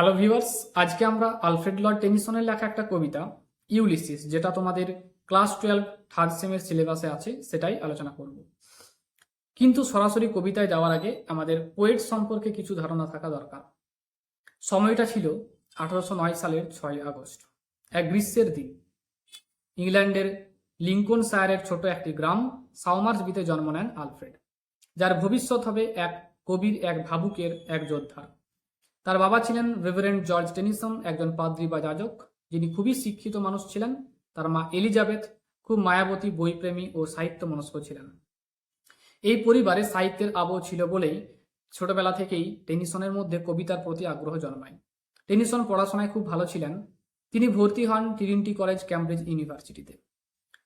Hello viewers, আজকে আমরা Alfred Lord টেনিসনের লেখা একটা কবিতা ইউলিসিস, যেটা তোমাদের ক্লাস 12 থার্ড সেমের সিলেবাসে আছে, সেটাই আলোচনা করব। কিন্তু সরাসরি কবিতায় যাওয়ার আগে আমাদের পোয়েট সম্পর্কে কিছু ধারণা থাকা দরকার। সময়টা ছিল 1809 সালের 6 আগস্ট, এক গ্রীষ্মের দিন। ইংল্যান্ডের লিঙ্কনশায়ারের ছোট একটি গ্রাম সাউমার্সবিতে জন্ম নেন আলফ্রেড, যার ভবিষ্যৎ হবে এক কবির, এক ভাবুকের, এক যোদ্ধার। তার বাবা ছিলেন রেভারেন্ড জর্জ টেনিসন, একজন পাদ্রী বা যাজক, যিনি খুবই শিক্ষিত মানুষ ছিলেন। তার মা এলিজাবেথ খুব মায়াবতী, বইপ্রেমী ও সাহিত্য মনস্ক ছিলেন। এই পরিবারে সাহিত্যের আবহ ছিল বলেই ছোটবেলা থেকেই টেনিসনের মধ্যে কবিতার প্রতি আগ্রহ জন্মায়। টেনিসন পড়াশোনায় খুব ভালো ছিলেন। তিনি ভর্তি হন ট্রিনিটি কলেজ, ক্যামব্রিজ ইউনিভার্সিটিতে।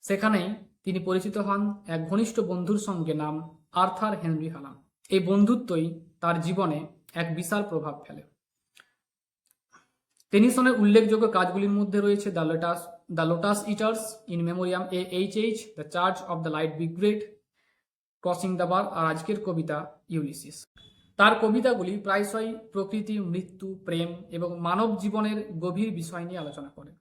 সেখানেই তিনি পরিচিত হন এক ঘনিষ্ঠ বন্ধুর সঙ্গে, নাম আর্থার হেনরি হালাম। এই বন্ধুত্বই তার জীবনে এক বিশাল প্রভাব ফেলে। টেনিসনের উল্লেখযোগ্য কাজগুলির মধ্যে রয়েছে the lotus eaters, in memoriam H, the church of the light brigade, crossing the bar, আর আজকের কবিতা ইউলিসিস। তার কবিতাগুলি প্রায়শই প্রকৃতি, মৃত্যু, প্রেম এবং মানব জীবনের গভীর বিষয় নিয়ে আলোচনা করে।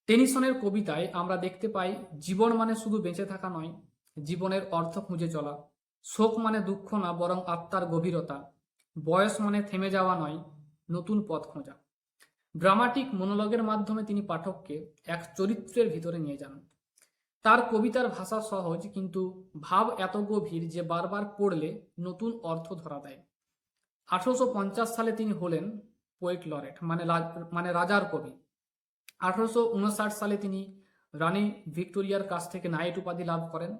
টেনিসনের কবিতায় আমরা দেখতে পাই জীবন মানে শুধু বেঁচে থাকা নয়, জীবনের অর্থ খুঁজে চলা। শোক মানে দুঃখ না, বরং আত্মার গভীরতা। বয়স মানে থেমে যাওয়া নয়, নতুন পথ খোঁজা। ড্রামাটিক মনোলগের মাধ্যমে তিনি পাঠককে এক চরিত্রের ভিতরে নিয়ে যান। তার কবিতার ভাষা সহজ, কিন্তু ভাব এত গভীর যে বারবার পড়লে নতুন অর্থ ধরা দেয়। 1850 সালে তিনি হলেন পোয়েট লরেট, মানে রাজার কবি। 1859 সালে তিনি রানী ভিক্টোরিয়ার কাছ থেকে নাইট উপাধি লাভ করেন।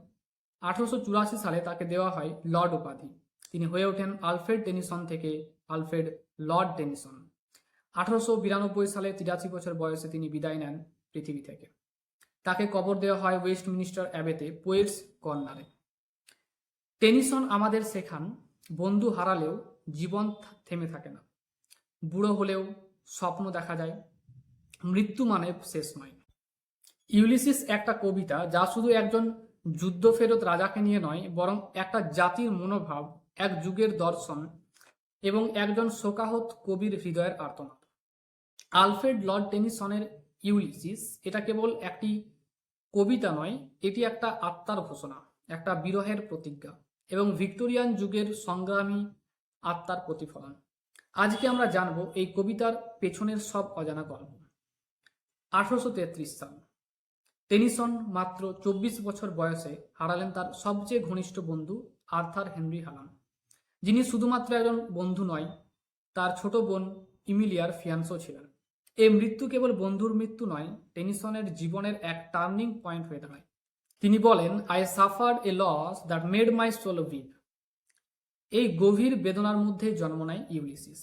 1884 সালে তাকে দেওয়া হয় লর্ড উপাধি। তিনি হয়ে ওঠেন আলফ্রেড টেনিসন থেকে আলফ্রেড লর্ড টেনিসন। 1892 সালে 83 বছর বয়সে তিনি বিদায় নেন পৃথিবী থেকে। তাকে কবর দেওয়া হয় ওয়েস্টমিনিস্টার অ্যাবেতে, পোয়েটস কর্নারে। টেনিসন আমাদের শেখান, বন্ধু হারালেও জীবন থেমে থাকে না। বুড়ো হলেও স্বপ্ন দেখা যায়, মৃত্যু মানে শেষ নয়। ইউলিসিস একটা কবিতা যা শুধু একজন যুদ্ধফেরত রাজাকে নিয়ে নয়, বরং একটা জাতির মনোভাব, এক যুগের দর্শন এবং একজন শোকাহত কবির হৃদয়ের আর্তনাদ। আলফ্রেড লর্ড টেনিসনের ইউলিসিস এটা কেবল একটি কবিতা নয়, এটি একটা আত্মার ঘোষণা, একটা বিরহের প্রতিজ্ঞা এবং ভিক্টোরিয়ান যুগের সংগ্রামী আত্মার প্রতিফলন। আজকে আমরা জানব এই কবিতার পেছনের সব অজানা গল্প। 1833 সাল, টেনিসন মাত্র 24 বছর বয়সে হারালেন তার সবচেয়ে ঘনিষ্ঠ বন্ধু আর্থার হেনরি হালাম, যিনি শুধুমাত্র একজন বন্ধু নয়, তার ছোট বোন ইমিলিয়ার ফিয়ান্সও ছিলেন। এই মৃত্যু কেবল বন্ধুর মৃত্যু নয়, টেনিসনের জীবনের এক টার্নিং পয়েন্ট হয়ে দাঁড়ায়। তিনি বলেন, I suffered a loss that made my soul weep. এই গভীর বেদনার মধ্যে জন্ম নেয় ইউলিসিস,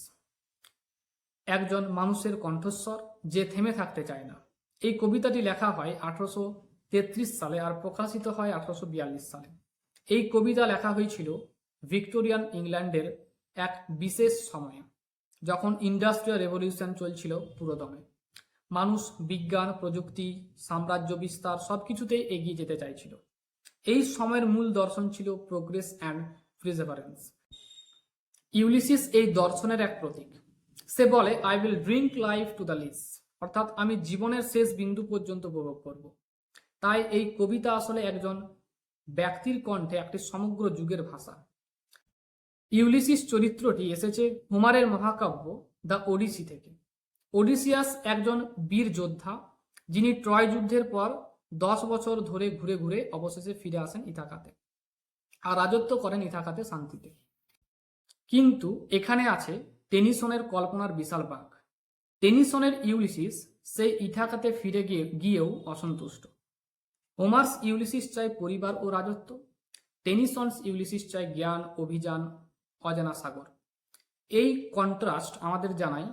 একজন মানুষের কণ্ঠস্বর যে থেমে থাকতে চায় না। এই কবিতাটি লেখা হয় 1833 সালে আর প্রকাশিত হয় 1842 সালে। এই কবিতা লেখা হয়েছিল ভিক্টোরিয়ান ইংল্যান্ডের এক বিশেষ সময়ে, যখন ইন্ডাস্ট্রিয়াল রেভলিউশন চলছিল পুরোদমে। মানুষ বিজ্ঞান, প্রযুক্তি, সাম্রাজ্য বিস্তার সবকিছুতেই এগিয়ে যেতে চাইছিল। এই সময়ের মূল দর্শন ছিল প্রোগ্রেস অ্যান্ড প্রিজার্ভেন্স। ইউলিসিস এই দর্শনের এক প্রতীক। সে বলে, I will drink life to the lees, অর্থাৎ আমি জীবনের শেষ বিন্দু পর্যন্ত উপভোগ করব। তাই এই কবিতা আসলে একজন ব্যক্তির কণ্ঠে একটি সমগ্র যুগের ভাষা। ইউলিসিস চরিত্রটি এসেছে হোমারের মহাকাব্য দ্য ওডিসি থেকে। ওডিসিয়াস একজন বীর যোদ্ধা, যিনি ট্রয় যুদ্ধের পর 10 বছর ধরে ঘুরে ঘুরে অবশেষে ফিরে আসেন ইথাকাতে আর রাজত্ব করেন ইথাকাতে শান্তিতে। কিন্তু এখানে আছে টেনিসনের কল্পনার বিশাল বাঁক। টেনিসনের ইউলিসিস সেই ইথাকাতে ফিরে গিয়েও অসন্তুষ্ট। হোমার্স ইউলিসিস চায় পরিবার ও রাজত্ব, টেনিসনস ইউলিসিস চায় জ্ঞান, অভিযান, অজানা সাগর। এই কন্ট্রাস্ট আমাদের জানায়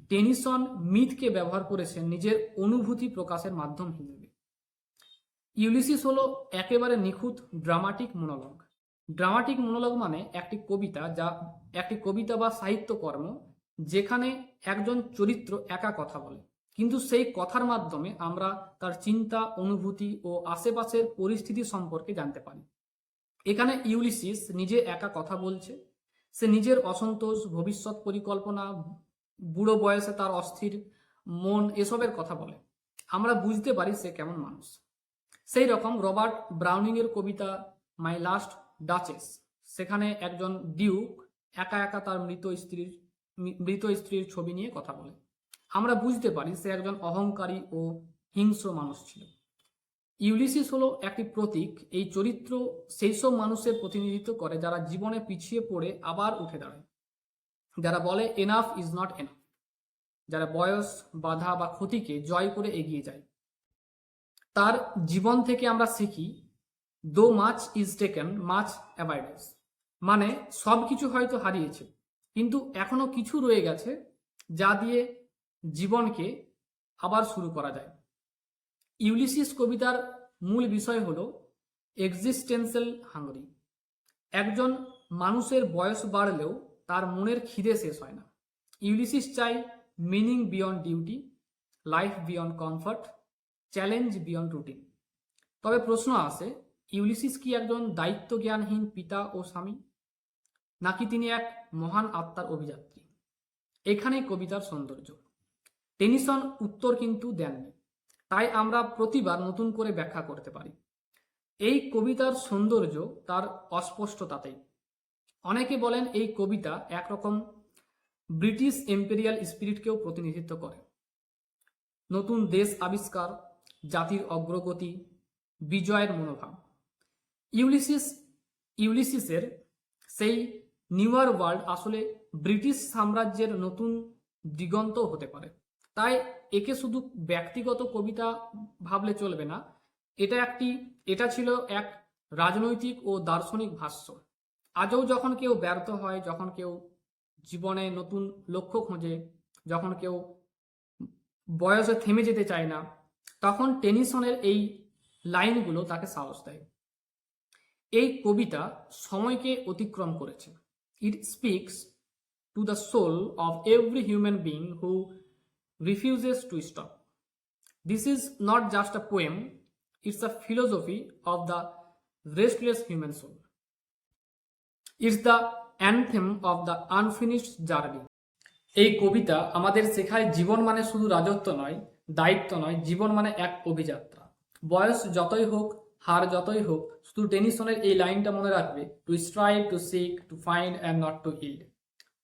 টেনিসন মিথকে ব্যবহার করেছেন নিজের অনুভূতি প্রকাশের মাধ্যম হিসেবে। ইউলিসিস হলো একেবারে নিখুঁত ড্রামাটিক মনোলগ। ড্রামাটিক মনোলগ মানে একটি কবিতা বা সাহিত্যকর্ম যেখানে একজন চরিত্র একা কথা বলে, কিন্তু সেই কথার মাধ্যমে আমরা তার চিন্তা, অনুভূতি ও আশেপাশের পরিস্থিতি সম্পর্কে জানতে পারি। এখানে ইউলিসিস নিজে একা কথা বলছে। সে নিজের অসন্তোষ, ভবিষ্যৎ পরিকল্পনা, বুড়ো বয়সে তার অস্থির মন এসবের কথা বলে, আমরা বুঝতে পারি সে কেমন মানুষ। সেই রকম রবার্ট ব্রাউনিং এর কবিতা মাই লাস্ট ডাচেস, সেখানে একজন ডিউক একা একা তার মৃত স্ত্রীর ছবি নিয়ে কথা বলে, আমরা বুঝতে পারি সে একজন অহংকারী ও হিংস্র মানুষ ছিল। ইউলিসিস হলো একটি প্রতীক। এই চরিত্র সেই সব মানুষের প্রতিনিধিত্ব করে যারা জীবনে পিছিয়ে পড়ে আবার উঠে দাঁড়ায়, যারা বলে এনাফ ইজ নট এনাফ, যারা বয়স, বাধা বা ক্ষতিকে জয় করে এগিয়ে যায়। তার জীবন থেকে আমরা শিখি দো much is taken much avoidance, মানে সব কিছু হয়তো হারিয়েছে কিন্তু এখনো কিছু রয়ে গেছে যা দিয়ে জীবনকে আবার শুরু করা যায়। ইউলিসিস কবিতার মূল বিষয় হলো এক্সিস্টেন্সিয়াল হাঙ্গরি। একজন মানুষের বয়স বাড়লেও তার মনের খিদে শেষ হয় না। ইউলিসিস চাই meaning beyond duty, life beyond comfort, challenge beyond routine. তবে প্রশ্ন আসে, ইউলিসিস কি একজন দায়িত্ব জ্ঞানহীন পিতা ও স্বামী, নাকি তিনি এক মহান আত্মার অভিযাত্রী? এখানেই কবিতার সৌন্দর্য। টেনিসন উত্তর কিন্তু দেননি, তাই আমরা প্রতিবার নতুন করে ব্যাখ্যা করতে পারি। এই কবিতার সৌন্দর্য তার অস্পষ্টতাতেই। অনেকে বলেন এই কবিতা একরকম ব্রিটিশ এম্পেরিয়াল স্পিরিটকেও প্রতিনিধিত্ব করে। নতুন দেশ আবিষ্কার, জাতির অগ্রগতি, বিজয়ের মনোভাব। ইউলিসিসের সেই নিউয়ার ওয়ার্ল্ড আসলে ব্রিটিশ সাম্রাজ্যের নতুন দিগন্ত হতে পারে। তাই একে শুধু ব্যক্তিগত কবিতা ভাবলে চলবে না, এটা ছিল এক রাজনৈতিক ও দার্শনিক ভাষ্য। আজও যখন কেউ ব্যর্থ হয়, যখন কেউ জীবনে নতুন লক্ষ্য খোঁজে, যখন কেউ বয়সে থেমে যেতে চায় না, তখন টেনিসনের এই লাইনগুলো তাকে সাহস দেয়। এই কবিতা সময়কে অতিক্রম করেছে। It speaks to the soul of every human being who refuses to stop. This is not just a poem, it's a philosophy of the restless human soul. It's the anthem of the unfinished journey. এই কবিতা আমাদের শেখায় জীবন মানে শুধু রাজত্ব নয়, দায়িত্ব নয়, জীবন মানে এক অভিযাত্রা। বয়স যতই হোক, হার যতই হোক, শুধু টেনিসনের এই লাইনটা মনে রাখবে, to strive, to seek, to find and not to yield.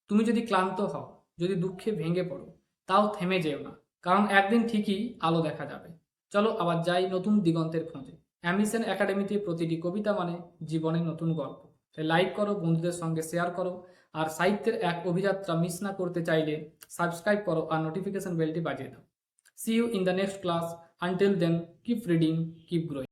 তুমি যদি ক্লান্ত হও, যদি দুঃখে ভেঙে পড়ো, তাও থেমে যেও না, কারণ একদিন ঠিকই আলো দেখা যাবে। চলো আবার যাই নতুন দিগন্তের খোঁজে। অ্যাম্বিশন একাডেমিতে প্রতিটি কবিতা মানে জীবনের নতুন গল্প। তাই লাইক করো, বন্ধুদের সঙ্গে শেয়ার করো, আর সাহিত্যের এক অভিযাত্রা মিস না করতে চাইলে সাবস্ক্রাইব করো আর নোটিফিকেশন বেলটি বাজিয়ে দাও। See you in the next class. Until then, keep reading, keep growing.